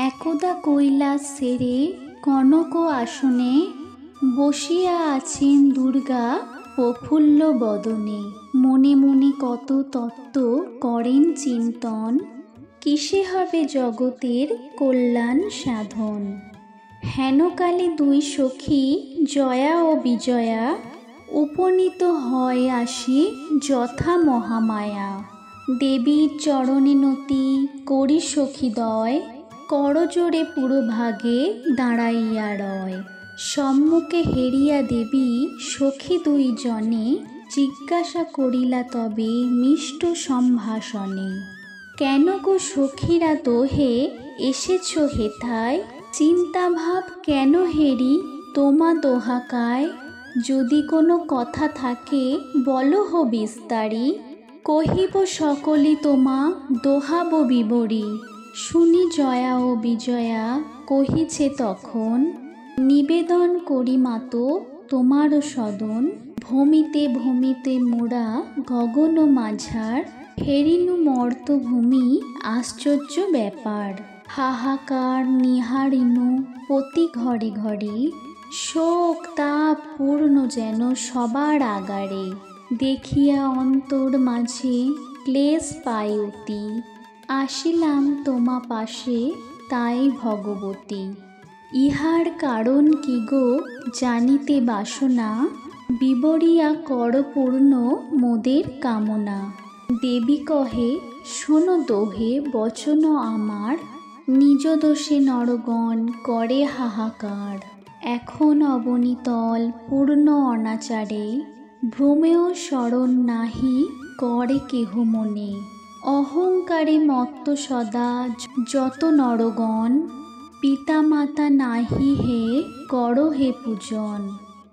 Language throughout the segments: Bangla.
একদা কৈলাস সেরে কনক আসনে বসিয়া আছেন দুর্গা প্রফুল্ল বদনে। মনে মনে কত তত্ত্ব করেন চিন্তন, কিসে হবে জগতের কল্যাণ সাধন। হেনকালে দুই সখী জয়া ও বিজয়া উপনীত হয় আসি যথা মহামায়া। দেবীর চরণে নতি করি সখীদ্বয়, করজোড়ে পুরোভাগে দাঁড়াইয়া রয়। সম্মুখে হেরিয়া দেবী সখী দুই জনে, জিজ্ঞাসা করিলা তবে মিষ্ট সম্ভাষণে। কেন গো সখীরা দোহে এসেছ হেথায়, চিন্তাভাব কেন হেরি তোমা দোহাকায়। যদি কোনো কথা থাকে বলহ বিস্তারি, কহিব সকলি তোমা দোহাব বিবরি। শুনি জয়া ও বিজয়া কহিছে তখন, নিবেদন করি মাতো তোমার সদন। ভূমিতে ভূমিতে মোরা গগন মাঝার, হেরিনু মর্তভূমি আশ্চর্য ব্যাপার। হাহাকার নিহারিনু প্রতি ঘরে ঘরে, শোক তাপ পূর্ণ যেন সবার আগারে। দেখিয়া অন্তর মাঝে ক্লেশ পাই অতি, আসিলাম তোমা পাশে তাই ভগবতী। ইহার কারণ কি গো জানিতে বাসনা, বিবরিয়া কর পূর্ণ মোদের কামনা। দেবী কহে শোনো দোহে বচন আমার, নিজ দোষে নরগণ করে হাহাকার। এখন অবনীতল পূর্ণ অনাচারে, ভ্রমেও স্মরণ নাহি করে কেহ মনে। অহংকারে মত্ত সদা যত নরগণ, পিতা মাতা নাহি হে কর হে পূজন।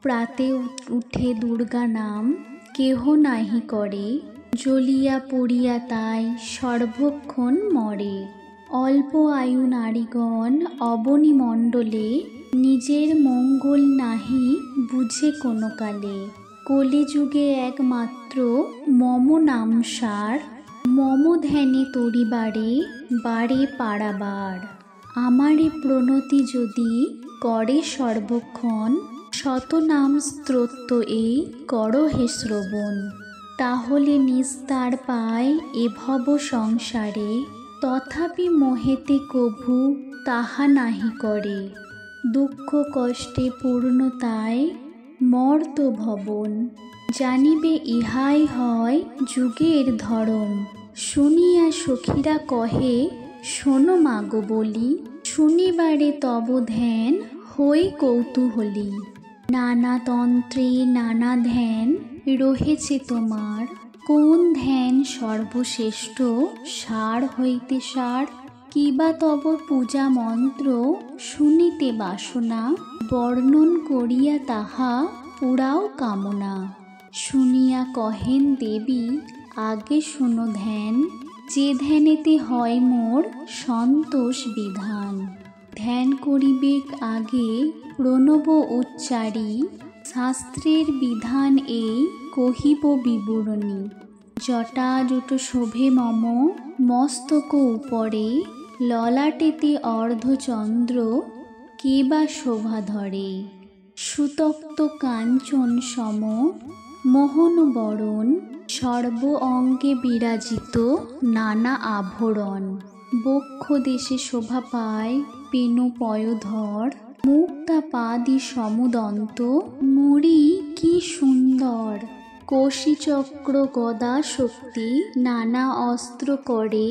প্রাতে উঠে দুর্গা নাম কেহ নাহি করে, জ্বলিয়া পুড়িয়া তাই সর্বক্ষণ মরে। অল্প আয়ু নারীগণ অবনী মণ্ডলে, নিজের মঙ্গল নাহি বুঝে কোনো কালে। কলিযুগে একমাত্র মম নাম সার, মম ধ্যানে তরিবারে বারে পারাবার। আমারে প্রণতি যদি করে সর্বক্ষণ, শতনাম স্তোত্র এই কর হে শ্রবণ। তাহলে নিস্তার পায় এ ভব সংসারে, তথাপি মোহেতে কভু তাহা নাহি করে। দুঃখ কষ্টে পূর্ণতায় মর্ত ভবন, জানিবে ইহাই হয় যুগের ধরম। শুনিয়া সখীরা কহে শোনো মাগো বলি, শুনিবারে তব ধ্যান হই কৌতূহলী। নানা তন্ত্রে নানা ধ্যান রহেছে তোমার, কোন ধ্যান সর্বশ্রেষ্ঠ সার হইতে সার। কিবা তব পূজা মন্ত্র শুনিতে বাসনা, বর্ণন করিয়া তাহা পুরাও কামনা। শুনিয়া কহেন দেবী আগে শোনো ধ্যান, যে ধ্যানেতে হয় মোর সন্তোষ বিধান। ধ্যান করিবেক আগে প্রণব উচ্চারি, শাস্ত্রের বিধান এই কহিব বিবরণী। জটাজুট শোভে মম মস্তক উপরে, ললাটেতে অর্ধচন্দ্র কে বা শোভা ধরে। সুতপ্ত কাঞ্চন সম মোহন বরণ, সর্ব অঙ্গে বিরাজিত নানা আভরণ। বক্ষ দেশে শোভা পায় পেনু পয়োধর, মুক্তা পাদি সমুদন্ত মুড়ি কি সুন্দর। কষি চক্র গদা শক্তি নানা অস্ত্র করে,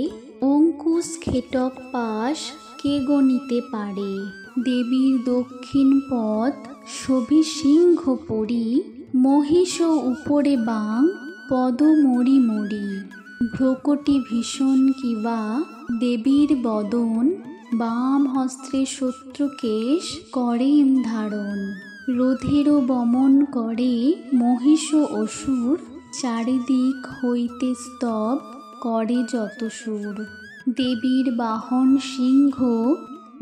অঙ্কুশ খেটক পাশ কে গণিতে পারে। দেবীর দক্ষিণ পদ শোভে সিংহ পরি, মহিষ উপরে বাং পদ মরি মরি। ভ্রকটি ভীষণ কিবা দেবীর বদন, বাম হস্তে শত্রুকেশ করেন ধারণ। রোধেরও বমন করে মহিষ অসুর, চারিদিক হইতে স্তব করে যত সুর। দেবীর বাহন সিংহ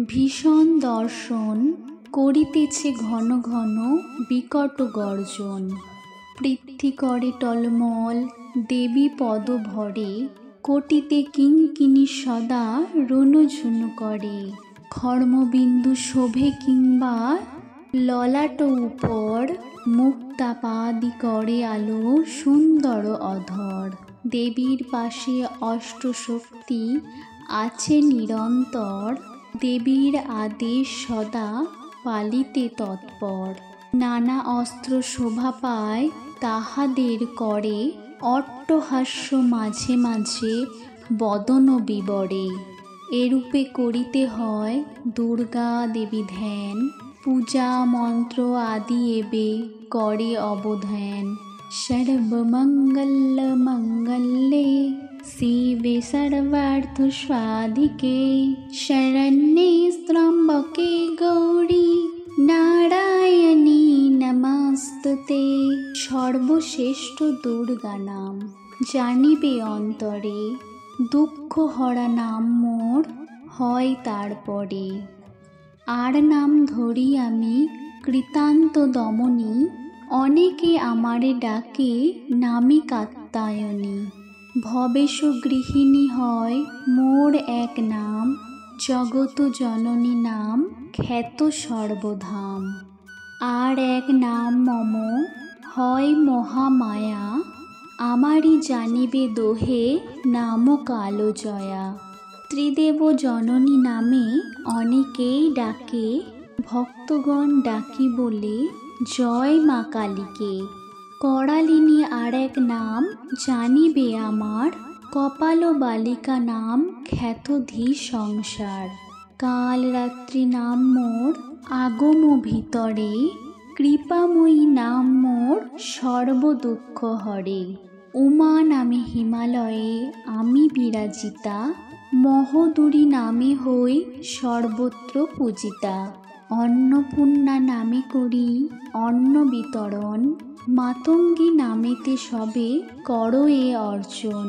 ভীষণ দর্শন, করিতেছে ঘন ঘন বিকট গর্জন। পৃথ্বী করে টলমল দেবী পদ ভরে, কোটিতে কিঙ্কিণী সদা রুনুঝুনু করে। ঘর্মবিন্দু শোভে কিংবা ললাট উপর, মুক্তাপাদি করে আলো সুন্দর অধর। দেবীর পাশে অষ্টশক্তি আছে নিরন্তর, দেবীর আদেশ সদা পালিতে তৎপর। নানা অস্ত্র শোভা পায় তাহাদের করে, অট্টহাস্য মাঝে মাঝে বদন বিবরে। এরূপে করিতে হয় দুর্গা দেবী ধ্যান, পূজা মন্ত্র আদি এবে করে অবধান। সর্বমঙ্গল মঙ্গলে শিবে সর্বার্থ সাধিকে, শরণ্যে ত্র্যম্বকে গৌরী নারায়ণী নমস্তুতে। সর্বশ্রেষ্ঠ দুর্গা নাম জানিবে অন্তরে, দুঃখ হরা নাম মোর হয় তারপরে। আর নাম ধরি আমি কৃতান্ত দমনী, অনেকে আমারে ডাকে নামে কাত্যায়নী। ভবেশ গৃহিণী হয় মোর এক নাম, জগত জননী নাম খ্যাত সর্বধাম। আর এক নাম মম হয় মহামায়া, আমারই জানিবে দোহে নাম কালজয়া। ত্রিদেব জননী নামে অনেকেই ডাকে, ভক্তগণ ডাকি বলে জয় মা কালীকে। করালিনী আর এক নাম জানিবে আমার, কপাল বালিকা নাম খ্যাত ধী সংসার। কাল রাত্রি নাম মোর আগম ভিতরে, কৃপাময়ী নাম মোর সর্ব দুঃখ হরে। উমা নামে হিমালয়ে আমি বিরাজিতা, মহোদরী নামে হই সর্বত্র পূজিতা। অন্নপূর্ণা নামে করি অন্ন বিতরণ, মাতঙ্গী নামেতে সবে করো এ অর্জন।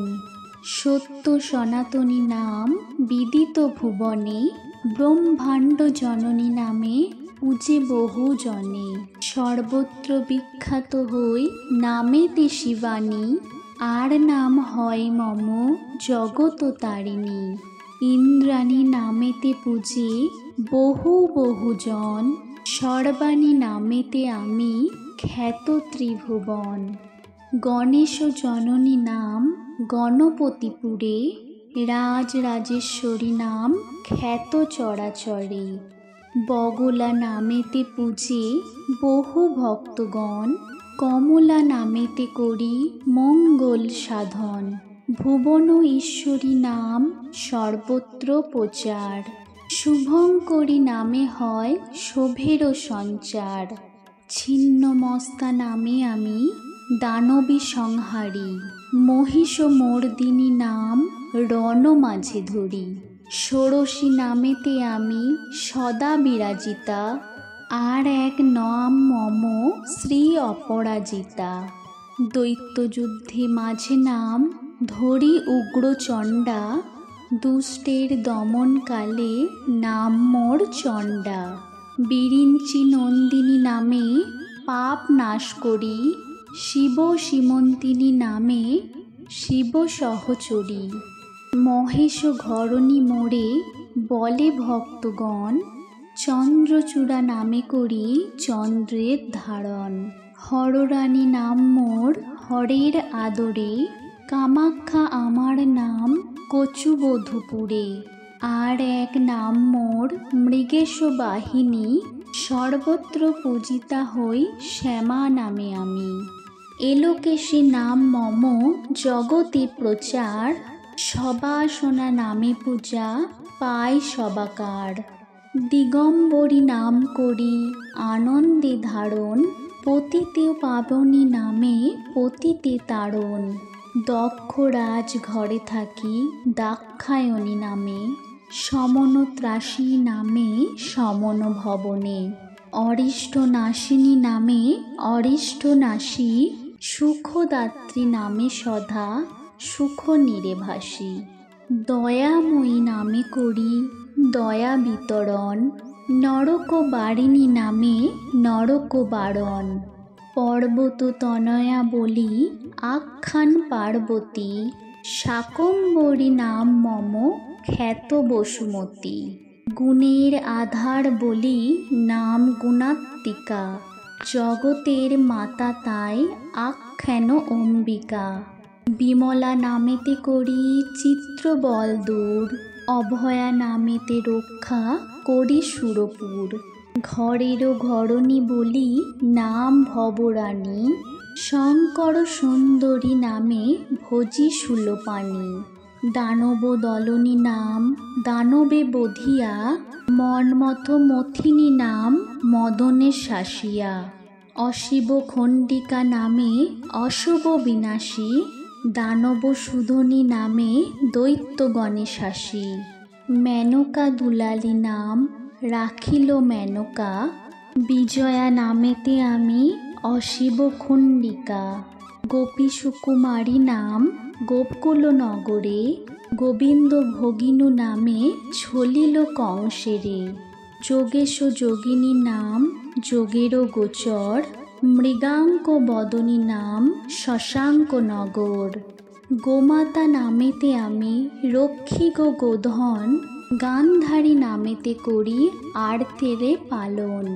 সত্য সনাতনী নাম বিদিত ভুবনে, ব্রহ্মাণ্ড জননী নামে পূজে বহু জনে। সর্বত্র বিখ্যাত হই নামেতে শিবানী, আর নাম হয় মম জগত তারিণী। ইন্দ্রাণী নামেতে পূজে বহু বহুজন, সর্বাণী নামেতে আমি খ্যাত ত্রিভুবন। গণেশ জননী নাম গণপতিপুরে, রাজ রাজেশ্বরী নাম খ্যাত চরাচরে। বগলা নামেতে পূজে বহু ভক্তগণ, কমলা নামেতে করি মঙ্গল সাধন। ভুবন ঈশ্বরী নাম সর্বত্র প্রচার, শুভঙ্করী নামে হয় শোভের সঞ্চার। ছিন্নমস্তা নামে আমি দানবী সংহারী, মহিষ মর্দিনী নাম রণ মাঝে ধরি। ষোড়শী নামেতে আমি সদা বিরাজিতা, আর এক নাম মম শ্রী অপরাজিতা। দৈত্যযুদ্ধে মাঝে নাম ধরি উগ্রচণ্ডা, দুষ্টের দমনকালে নাম মোর চণ্ডা। বিরিঞ্চি নন্দিনী নামে পাপ নাশ করি, শিব সীমন্তিনী নামে শিব সহচরী। মহেশ ঘরণী মোরে বলে ভক্তগণ, চন্দ্রচূড়া নামে করি চন্দ্রের ধারণ। হররানী নাম মোর হরের আদরে, কামাখ্যা আমার নাম কচুবধূপুরে। আর এক নাম মোর মৃগেশ বাহিনী, সর্বত্র পূজিতা হই শ্যামা নামে আমি। এলোকেশী নাম মম জগতে প্রচার, সবাসনা নামে পূজা পাই সবাকার। দিগম্বরী নাম করি আনন্দে ধারণ, পতিতে পাবনী নামে পতিতে তারণ। দক্ষ রাজ ঘরে থাকি দাক্ষায়ণী নামে, সমন ত্রাসী নামে সমন ভবনে। অরিষ্ট নাশিনী নামে অরিষ্ট নাশী, সুখদাত্রী নামে সদা সুখ নিরেভাসী। দয়াময়ী নামে করি দয়া বিতরণ, নরক বারিণী নামে নরক বারণ। পর্বত তনয়া বলি আখ্যান পার্বতী, শাকম্ভরী নাম মম খ্যাত বসুমতী। গুণের আধার বলি নাম গুণাত্মিকা, জগতের মাতা তাই আখ্যান অম্বিকা। বিমলা নামেতে করি চিত্র বল দূর, অভয়া নামেতে রক্ষা করি সুরপুর। ঘরেরও ঘরণী বলি নাম ভবরানী, শঙ্কর সুন্দরী নামে ভজি শূলপাণি। দানব দলনী নাম দানবে বধিয়া, মন্মথ মথিনী নাম মদনে শাসিয়া। অশিব খণ্ডিকা নামে অশুভ বিনাশী, দানব সুধনী নামে দৈত্যগণে শাসী। মেনকা দুলালী নাম রাখিল মেনকা, বিজয়া নামেতে আমি অশিব খণ্ডিকা। গোপী সুকুমারী নাম গোকুল নগরে, গোবিন্দ ভগিনু নামে ছলিল কংসেরে। যোগেশ যোগিনী নাম যোগের গোচর, মৃগাঙ্ক বদনী নাম শশাঙ্ক নগর। গোমাতা নামেতে আমি রক্ষী গোধন, গান্ধারী নামেতে করি আর্তেরে পালন।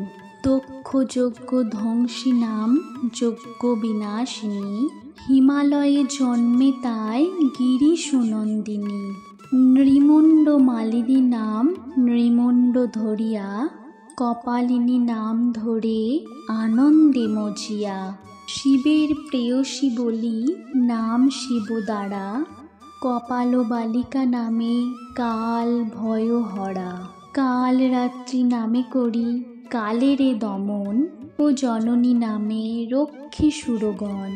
দক্ষ যজ্ঞ ধ্বংসী নাম যজ্ঞ বিনাশিনী, হিমালয়ে জন্মে তাই গিরি সুনন্দিনী। নৃমণ্ড মালিনী নাম নৃমণ্ড ধরিয়া, কপালিনী নাম ধরে আনন্দে মজিয়া। শিবের প্রেয়সী বলি নাম শিবদারা, কপাল বালিকা নামে কাল ভয়হরা। কাল রাত্রি নামে করি কালেরে দমন, ও জননী নামে রক্ষী সুরগণ।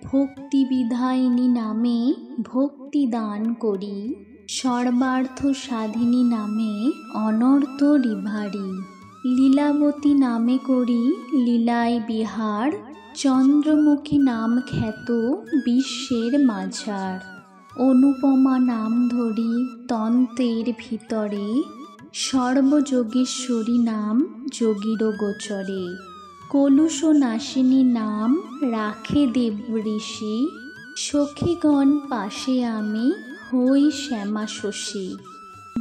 ভক্তি বিধায়িনী নামে ভক্তি দান করি, সর্বার্থ সাধিনী নামে অনর্থ রিভারি। লীলাবতী নামে করি লীলায় বিহার, চন্দ্রমুখী নাম খ্যাত বিশ্বের মাঝার। অনুপমা নাম ধরি তন্ত্রের ভিতরে, সর্বযোগেশ্বরী নাম যোগীর গোচরে। কলুষ নাশিনী নাম রাখে দেব ঋষি, সখীগণ পাশে আমি হই শ্যামা শশী।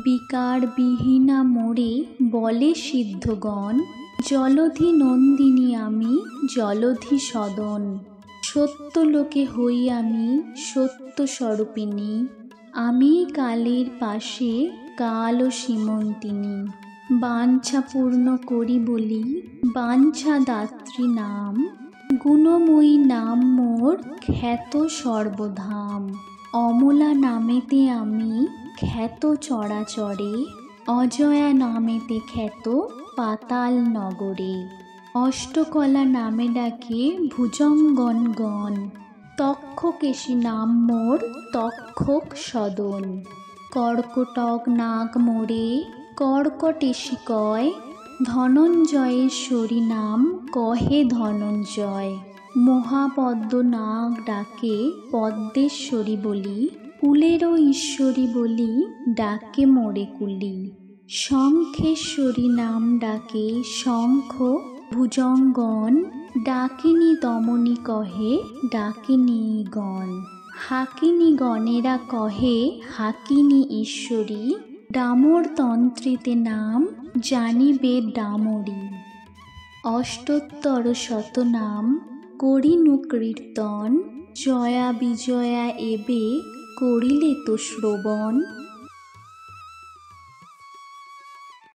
বিকার বিহীনা মোরে বলে সিদ্ধগণ, জলধি নন্দিনী আমি জলধি সদন। সত্যলোকে হই আমি সত্য স্বরূপিণী, আমি কালের পাশে কাল সীমন্তিনী। বাঞ্ছা পূর্ণ করি বলি বাঞ্ছা দাত্রী নাম, গুণময়ী নাম মোর খ্যাত সর্বধাম। অমলা নামেতে আমি খ্যাত চরাচরে, অজয়া নামেতে খ্যাত পাতাল নগরে। অষ্টকলা নামে ডাকে ভুজঙ্গনগণ, তক্ষকেশী নাম মোর তক্ষক সদন। কর্কটক নাগ মোরে কর্কটেশী কয়, ধনঞ্জয়েশ্বরী নাম কহে ধনঞ্জয়। মহাপদ্ম নাগ ডাকে পদ্মেশ্বরী বলি, কুলেরও ঈশ্বরী বলি ডাকে মোরে কুলি। শঙ্খেশ্বরী নাম ডাকে শঙ্খ ভুজঙ্গন, ডাকিনী দমনী কহে ডাকিনী গণ। হাকিনী গণেরা কহে হাকিনী ঈশ্বরী, ডামর তন্ত্রীতে নাম জানিবে ডামরী। অষ্টোত্তর শতনাম করিনু কীর্তন, জয়া বিজয়া এবে করিলে তো শ্রবণ।